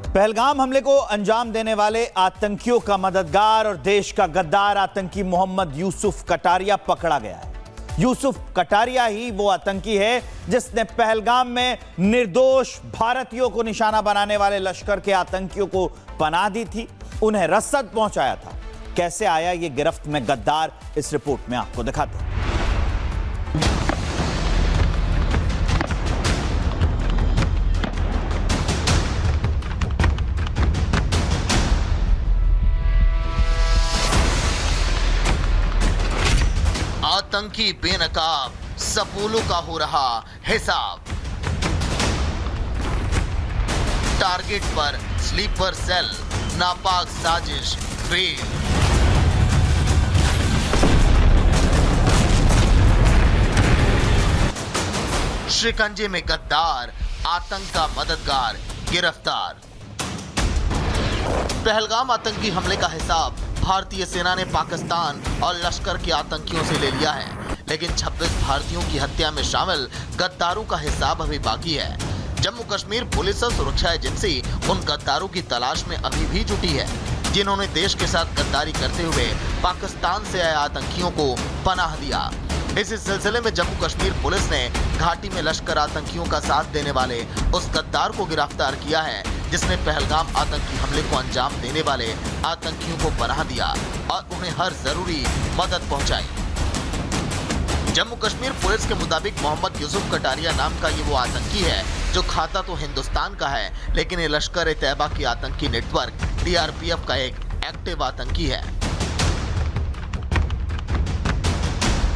पहलगाम हमले को अंजाम देने वाले आतंकियों का मददगार और देश का गद्दार आतंकी मोहम्मद यूसुफ कटारिया पकड़ा गया है। यूसुफ कटारिया ही वो आतंकी है जिसने पहलगाम में निर्दोष भारतीयों को निशाना बनाने वाले लश्कर के आतंकियों को पनाह दी थी, उन्हें रसद पहुंचाया था। कैसे आया ये गिरफ्त में गद्दार, इस रिपोर्ट में आपको दिखाते हैं। आतंकी बेनकाब सपूलों का हो रहा हिसाब। टारगेट पर स्लीपर सेल, नापाक साजिश फेल। शिकंजे में गद्दार, आतंक का मददगार गिरफ्तार। पहलगाम आतंकी हमले का हिसाब भारतीय सेना ने पाकिस्तान और लश्कर के आतंकियों से ले लिया है, लेकिन 26 भारतीयों की हत्या में शामिल गद्दारों का हिसाब अभी बाकी है। जम्मू कश्मीर पुलिस और सुरक्षा एजेंसी उन गद्दारों की तलाश में अभी भी जुटी है जिन्होंने देश के साथ गद्दारी करते हुए पाकिस्तान से आए आतंकियों को पनाह दिया। इसी सिलसिले में जम्मू कश्मीर पुलिस ने घाटी में लश्कर आतंकियों का साथ देने वाले उस गद्दार को गिरफ्तार किया है जिसने पहलगाम आतंकी हमले को अंजाम देने वाले आतंकियों को पनाह दिया और उन्हें हर जरूरी मदद पहुंचाई। जम्मू कश्मीर पुलिस के मुताबिक मोहम्मद यूसुफ कटारिया नाम का ये वो आतंकी है जो खाता तो हिंदुस्तान का है, लेकिन ये लश्कर-ए-तैयबा की आतंकी नेटवर्क DRPF का एक एक्टिव आतंकी है।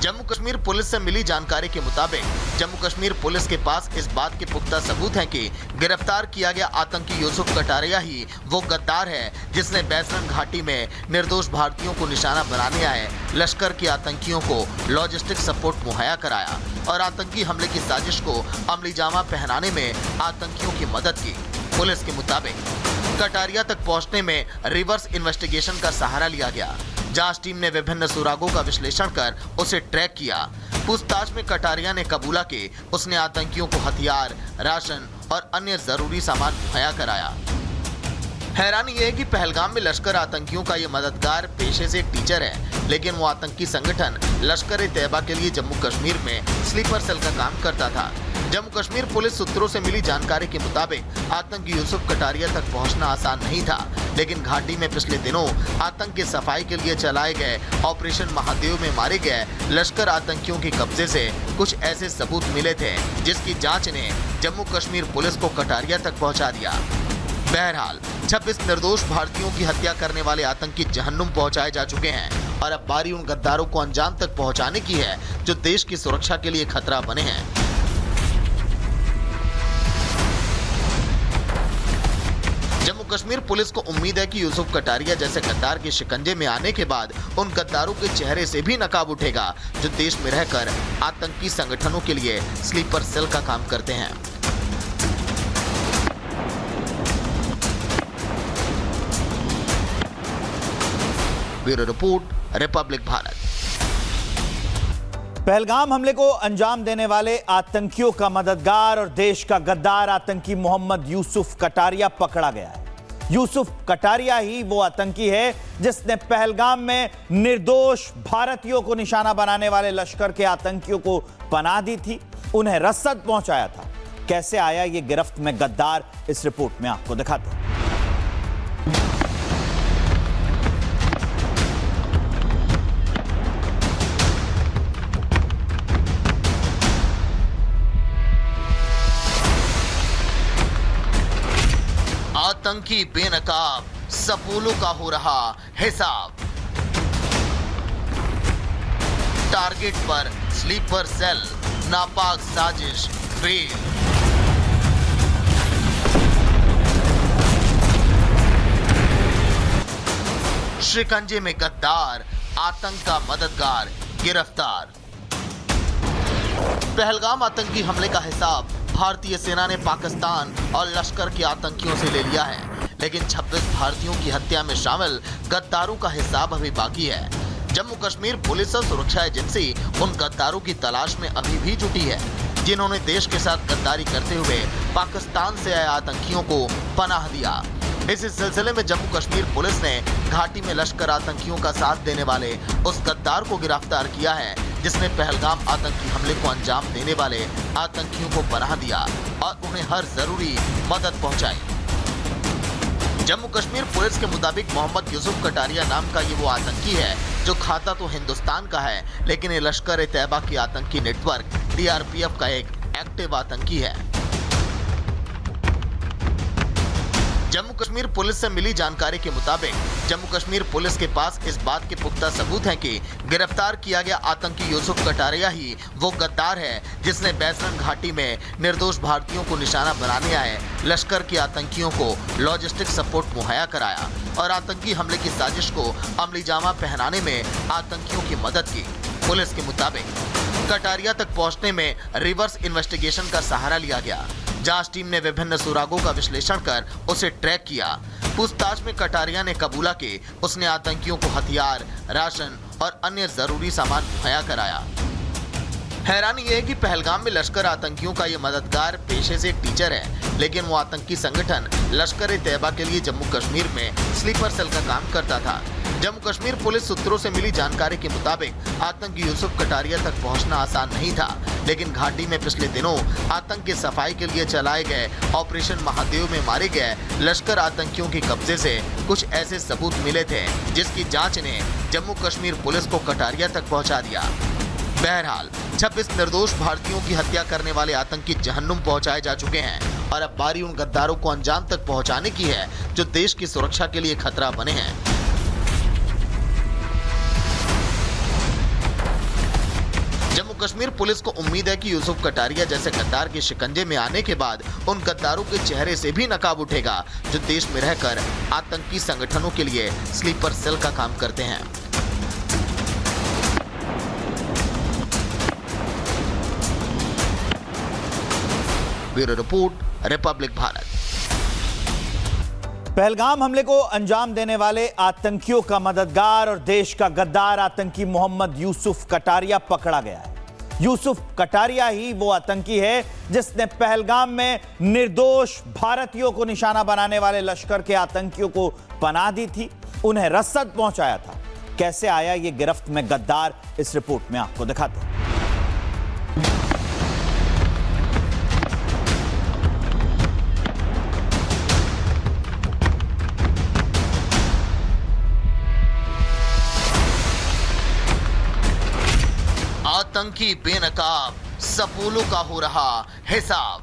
जम्मू कश्मीर पुलिस से मिली जानकारी के मुताबिक जम्मू कश्मीर पुलिस के पास इस बात के पुख्ता सबूत हैं कि गिरफ्तार किया गया आतंकी यूसुफ कटारिया ही वो गद्दार है जिसने बैसरन घाटी में निर्दोष भारतीयों को निशाना बनाने आए लश्कर के आतंकियों को लॉजिस्टिक सपोर्ट मुहैया कराया और आतंकी हमले की साजिश को अमली जामा पहनाने में आतंकियों की मदद की। पुलिस के मुताबिक कटारिया तक पहुंचने में रिवर्स इन्वेस्टिगेशन का सहारा लिया गया। जांच टीम ने विभिन्न सुरागों का विश्लेषण कर उसे ट्रैक किया। पूछताछ में कटारिया ने कबूला कि उसने आतंकियों को हथियार, राशन और अन्य जरूरी सामान मुहैया कराया। हैरानी यह है कि पहलगाम में लश्कर आतंकियों का ये मददगार पेशे से एक टीचर है, लेकिन वो आतंकी संगठन लश्कर-ए-तैयबा के लिए जम्मू कश्मीर में स्लीपर सेल का काम करता था। जम्मू कश्मीर पुलिस सूत्रों से मिली जानकारी के मुताबिक आतंकी यूसुफ कटारिया तक पहुंचना आसान नहीं था, लेकिन घाटी में पिछले दिनों आतंक की सफाई के लिए चलाए गए ऑपरेशन महादेव में मारे गए लश्कर आतंकियों के कब्जे से कुछ ऐसे सबूत मिले थे जिसकी जांच ने जम्मू कश्मीर पुलिस को कटारिया तक पहुंचा दिया। बहरहाल 26 निर्दोष भारतीयों की हत्या करने वाले आतंकी जहन्नुम पहुंचाए जा चुके हैं और अब बारी उन गद्दारों को अंजाम तक पहुंचाने की है जो देश की सुरक्षा के लिए खतरा बने हैं। जम्मू कश्मीर पुलिस को उम्मीद है कि यूसुफ कटारिया जैसे गद्दार के शिकंजे में आने के बाद उन गद्दारों के चेहरे से भी नकाब उठेगा जो देश में रहकर आतंकी संगठनों के लिए स्लीपर सेल का काम करते हैं। Bureau report, Republic Bharat. Pahalgam हमले को अंजाम देने वाले आतंकियों का मददगार और देश का गद्दार आतंकी मोहम्मद यूसुफ कटारिया पकड़ा गया है। यूसुफ कटारिया ही वो आतंकी है जिसने पहलगाम में निर्दोष भारतीयों को निशाना बनाने वाले लश्कर के आतंकियों को पनाह दी थी, उन्हें रसद पहुंचाया था। कैसे आया ये गिरफ्त में गद्दार, इस रिपोर्ट में आपको दिखाते हैं। आतंकी बेनकाब सपूलों का हो रहा हिसाब। टारगेट पर स्लीपर सेल, नापाक साजिश फेल। शिकंजे में गद्दार, आतंक का मददगार गिरफ्तार। पहलगाम आतंकी हमले का हिसाब भारतीय सेना ने पाकिस्तान और लश्कर के आतंकियों से ले लिया है, लेकिन 26 भारतीयों की हत्या में शामिल गद्दारों का हिसाब अभी बाकी है। जम्मू कश्मीर पुलिस और सुरक्षा एजेंसी उन गद्दारों की तलाश में अभी भी जुटी है जिन्होंने देश के साथ गद्दारी करते हुए पाकिस्तान से आए आतंकियों को पनाह दिया। इसी सिलसिले में जम्मू कश्मीर पुलिस ने घाटी में लश्कर आतंकियों का साथ देने वाले उस गद्दार को गिरफ्तार किया है जिसने पहलगाम आतंकी हमले को अंजाम देने वाले आतंकियों को पनाह दिया और उन्हें हर जरूरी मदद पहुंचाई। जम्मू कश्मीर पुलिस के मुताबिक मोहम्मद यूसुफ कटारिया नाम का ये वो आतंकी है जो खाता तो हिंदुस्तान का है, लेकिन ये लश्कर-ए-तैयबा की आतंकी नेटवर्क DRPF का एक एक्टिव आतंकी है। जम्मू कश्मीर पुलिस से मिली जानकारी के मुताबिक जम्मू कश्मीर पुलिस के पास इस बात के पुख्ता सबूत हैं कि गिरफ्तार किया गया आतंकी यूसुफ कटारिया ही वो गद्दार है जिसने बैसरन घाटी में निर्दोष भारतीयों को निशाना बनाने आए लश्कर के आतंकियों को लॉजिस्टिक सपोर्ट मुहैया कराया और आतंकी हमले की साजिश को अमली जामा पहनाने में आतंकियों की मदद की। पुलिस के मुताबिक कटारिया तक पहुंचने में रिवर्स इन्वेस्टिगेशन का सहारा लिया गया। जांच टीम ने विभिन्न सुरागों का विश्लेषण कर उसे ट्रैक किया। पूछताछ में कटारिया ने कबूला कि उसने आतंकियों को हथियार, राशन और अन्य जरूरी सामान मुहैया कराया। हैरानी यह है कि पहलगाम में लश्कर आतंकियों का ये मददगार पेशे से एक टीचर है, लेकिन वो आतंकी संगठन लश्कर-ए-तैयबा के लिए जम्मू कश्मीर में स्लीपर सेल का काम करता था। जम्मू कश्मीर पुलिस सूत्रों से मिली जानकारी के मुताबिक आतंकी यूसुफ कटारिया तक पहुंचना आसान नहीं था, लेकिन घाटी में पिछले दिनों आतंक की सफाई के लिए चलाए गए ऑपरेशन महादेव में मारे गए लश्कर आतंकियों के कब्जे से कुछ ऐसे सबूत मिले थे जिसकी जांच ने जम्मू कश्मीर पुलिस को कटारिया तक पहुंचा दिया। बहरहाल 26 निर्दोष भारतीयों की हत्या करने वाले आतंकी जहन्नुम पहुंचाए जा चुके हैं और अब बारी उन गद्दारों को अंजाम तक पहुंचाने की है जो देश की सुरक्षा के लिए खतरा बने हैं। जम्मू कश्मीर पुलिस को उम्मीद है कि यूसुफ कटारिया जैसे गद्दार के शिकंजे में आने के बाद उन गद्दारों के चेहरे से भी नकाब उठेगा जो देश में रहकर आतंकी संगठनों के लिए स्लीपर सेल का काम करते हैं। Bureau report, Republic Bharat. Pahalgam हमले को अंजाम देने वाले आतंकियों का मददगार और देश का गद्दार आतंकी मोहम्मद यूसुफ कटारिया पकड़ा गया है। यूसुफ कटारिया ही वो आतंकी है जिसने पहलगाम में निर्दोष भारतीयों को निशाना बनाने वाले लश्कर के आतंकियों को पनाह दी थी, उन्हें रसद पहुंचाया था। कैसे आया ये गिरफ्त में गद्दार, इस रिपोर्ट में आपको दिखाते हैं। आतंकी बेनकाब सपूलों का हो रहा हिसाब।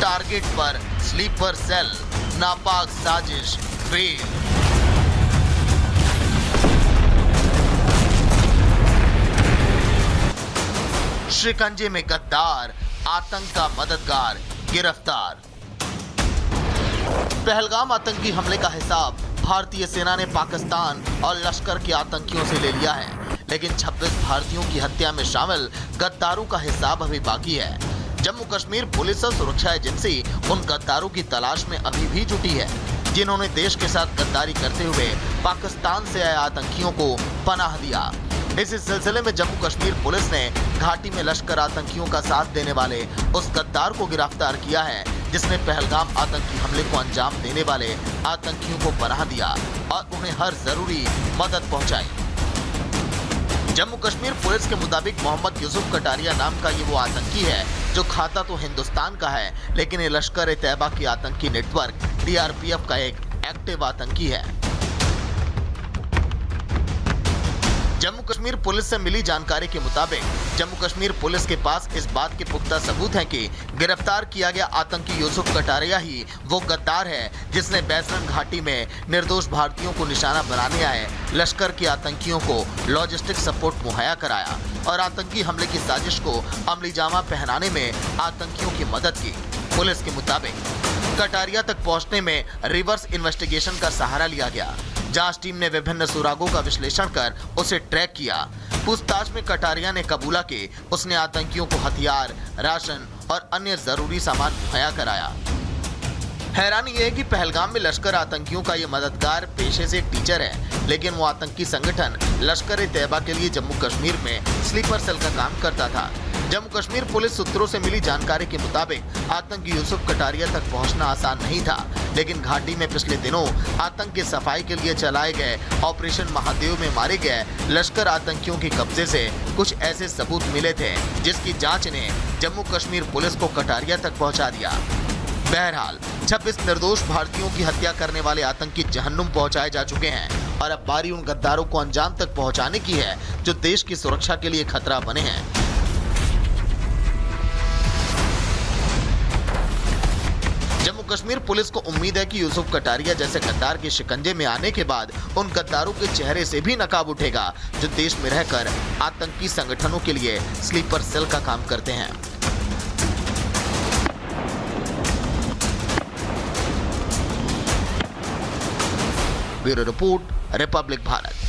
टारगेट पर स्लीपर सेल, नापाक साजिश फेल। शिकंजे में गद्दार, आतंक का मददगार गिरफ्तार। पहलगाम आतंकी हमले का हिसाब भारतीय सेना ने पाकिस्तान और लश्कर के आतंकियों से ले लिया है, लेकिन 26 भारतीयों की हत्या में शामिल गद्दारों का हिसाब अभी बाकी है। जम्मू कश्मीर पुलिस और सुरक्षा एजेंसी उन गद्दारों की तलाश में अभी भी जुटी है जिन्होंने देश के साथ गद्दारी करते हुए पाकिस्तान से आए आतंकियों को पनाह दिया। इसी सिलसिले में जम्मू कश्मीर पुलिस ने घाटी में लश्कर आतंकियों का साथ देने वाले उस गद्दार को गिरफ्तार किया है जिसने पहलगाम आतंकी हमले को अंजाम देने वाले आतंकियों को पनाह दिया और उन्हें हर जरूरी मदद पहुंचाई। जम्मू कश्मीर पुलिस के मुताबिक मोहम्मद यूसुफ कटारिया नाम का ये वो आतंकी है जो खाता तो हिंदुस्तान का है, लेकिन ये लश्कर-ए-तैयबा की आतंकी नेटवर्क DRPF का एक एक्टिव आतंकी है। जम्मू कश्मीर पुलिस से मिली जानकारी के मुताबिक जम्मू कश्मीर पुलिस के पास इस बात के पुख्ता सबूत हैं कि गिरफ्तार किया गया आतंकी यूसुफ कटारिया ही वो गद्दार है जिसने बैसरन घाटी में निर्दोष भारतीयों को निशाना बनाने आए लश्कर के आतंकियों को लॉजिस्टिक सपोर्ट मुहैया कराया और आतंकी हमले की साजिश को अमली जामा पहनाने में आतंकियों की मदद की। पुलिस के मुताबिक कटारिया तक पहुंचने में रिवर्स इन्वेस्टिगेशन का सहारा लिया गया। जांच टीम ने विभिन्न सुरागों का विश्लेषण कर उसे ट्रैक किया। पूछताछ में कटारिया ने कबूला कि उसने आतंकियों को हथियार, राशन और अन्य जरूरी सामान मुहैया कराया। हैरानी यह है कि पहलगाम में लश्कर आतंकियों का ये मददगार पेशे से एक टीचर है, लेकिन वो आतंकी संगठन लश्कर-ए-तैयबा के लिए जम्मू कश्मीर में स्लीपर सेल का काम करता था। जम्मू कश्मीर पुलिस सूत्रों से मिली जानकारी के मुताबिक आतंकी यूसुफ कटारिया तक पहुंचना आसान नहीं था, लेकिन घाटी में पिछले दिनों आतंक की सफाई के लिए चलाए गए ऑपरेशन महादेव में मारे गए लश्कर आतंकियों के कब्जे से कुछ ऐसे सबूत मिले थे जिसकी जांच ने जम्मू कश्मीर पुलिस को कटारिया तक पहुंचा दिया। बहरहाल 26 निर्दोष भारतीयों की हत्या करने वाले आतंकी जहन्नुम पहुंचाए जा चुके हैं और अब बारी उन गद्दारों को अंजाम तक पहुंचाने की है जो देश की सुरक्षा के लिए खतरा बने हैं। जम्मू कश्मीर पुलिस को उम्मीद है कि यूसुफ कटारिया जैसे गद्दार के शिकंजे में आने के बाद उन गद्दारों के चेहरे से भी नकाब उठेगा जो देश में रहकर आतंकी संगठनों के लिए स्लीपर सेल का काम करते हैं। Bureau report, Republic Bharat.